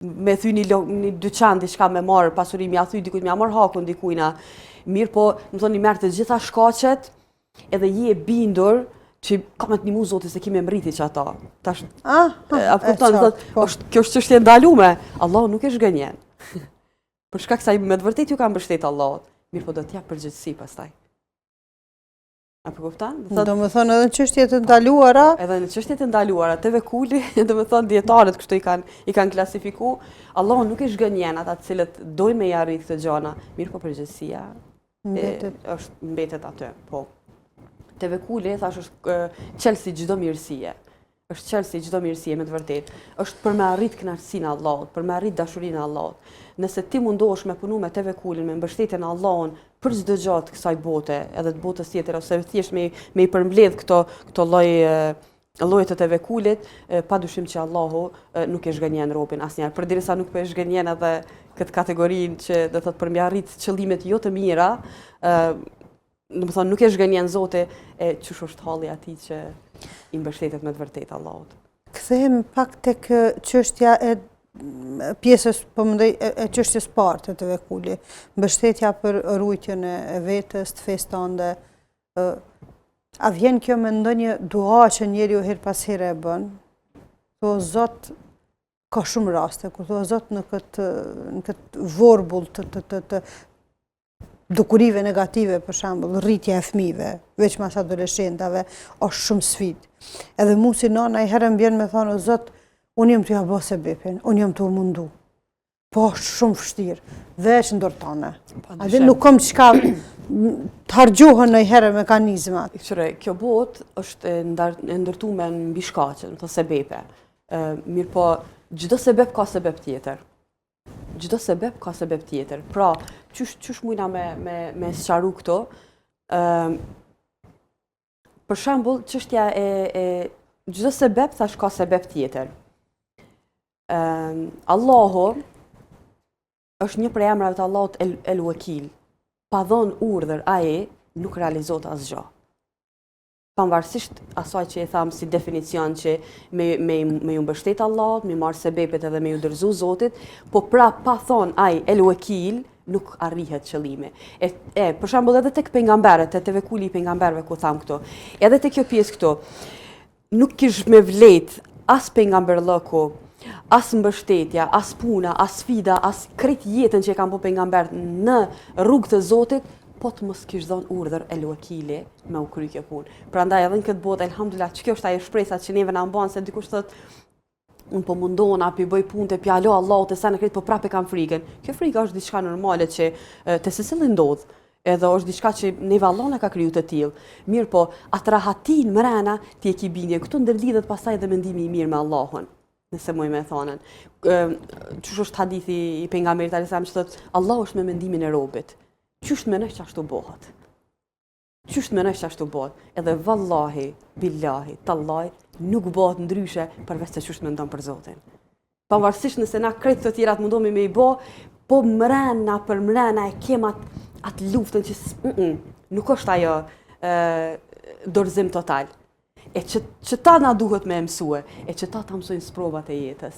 me thy një dyqan diçka me marë pasurimi, a thy dikujt, me a marë hakun dikujna. Mirë po, më thonë, i merë të gjitha shkaqet, edhe je bindur që ka me të një mu Zoti se kime mriti që ata. Kjo është çështje ndalume. Allahu nuk e shgënjen. Për shkak se ai me të vërtetë ju ka mbështet Allahut. Mirë po do t'jap përgjegjësi pastaj. A po kupton? Do të thonë edhe në çështje të ndaluara. Edhe në çështje të ndaluara, tevekuli, do të thonë dietarët kështu i kanë klasifikuar, Allahu nuk e shgënjen ata të cilët dojnë me i arrit këtë gjëna. Mirë po përgjegjësia mbetet aty, po. Tevekuli, thash, është çelësi çdo mirësie. Është çelësi çdo mirësie me të vërtetë. Është për me arrit kënaqësinë e Allahut, për me arrit dashurinë e Allahut. Nëse ti mundohesh me punu me tevekulin, me mbështetjen e Allahun për çdo gjë të kësaj bote, edhe të botës tjetër, ose thjesht me i përmbledh këto lloje të tevekulit, padyshim që Allahu nuk e zgënjen robën asnjëherë. Përderisa nuk po e zgënjen edhe këtë kategorinë që do thotë për me arrit qëllimet jo të mira, do të thonë nuk e zgënjen Zoti, çush është halli atij që i mbështetet me të vërtetë Allahut. Kthehemi pak tek çështja e pjesës, po mendoj, e çështjes parë të tevekuli, mbështetja për rujtjen e vetës, të fesë tënde. A vjen kjo me ndonjë dua që njeriu her pas here e bën? Po Zot, ka shumë raste kur thua Zot në këtë vorbull të dukurive negative, për shembull, rritja e fëmijëve, veç mas adoleshentave, është shumë sfidë. Edhe mu si nana i herën bjen me thonë, o Zot, unë jam të ja bë sebepin, unë jam të u mundu. Po është shumë vështirë, veç ndër tone. A dhe nuk kam çka të hargjohen në herë mekanizmat. Qëre, kjo botë është e ndërtuar me mbi shkaqe, të sebepe. Mirë po, çdo sebep ka sebep tjetër. Çdo sebep ka sebep tjetër. Pra, çush mujna me sqaru këto? Për shembull, çështja e çdo sebep thash ka sebep tjetër. Allahu është një prej emrave të Allahut El Wakil. Pa dhënë urdhër ai nuk realizohet asgjë. Pavarësisht asaj që e tham si definicion që me ju mbështet Allahut, me marrë sebepet edhe me ju dorëzu Zotit, po pra pa thonë ai El Wakil nuk arrihet qëllimi. Për shembull edhe tek pejgamberët, te tevekuli i pejgamberëve ku tham këto. Edhe te kjo pjesë këtu, nuk kish me vlet as pejgamberllëku, as mbështetja, as puna, as sfida, as krejt jetën që e kanë bërë pejgamberët në rrugë të Zotit, po të mos kish dhënë urdhër El Wakili me u kry kjo punë. Prandaj edhe në këtë botë, elhamdulillah, që kjo është ajo shpresa që neve na mban se dikush thotë unë po mundohen api bëj punë te pjalo Allahut e sa në krejt po prapë kam frikën. Kjo frika është diçka normale që te secili ndodh. Edhe është diçka që neve Allah na ka kriju të tillë. Mirë po, atë rahatin mrena ti e ki bindje. Këtu ndërlidhet pastaj edhe mendimi i mirë me Allahun. Nëse muj me thonën. Çush është hadithi i pejgamberit alayhis që thotë Allahu është me mendimin e robit. Qysh të menoj që ashtu bëhet? Qysh të menoj që ashtu bëhet? Edhe vallahi, billahi, tallahi, nuk bëhet ndryshe përveç se qysh të mendon për Zotin. Pavarësisht nëse na krejt të tjerat mundohemi me i bë, po mrena për mrena e kem atë luftën që nuk është ajo dorëzim total. E që ta na duhet me mësue, e që ta mësojnë sprovat e jetës.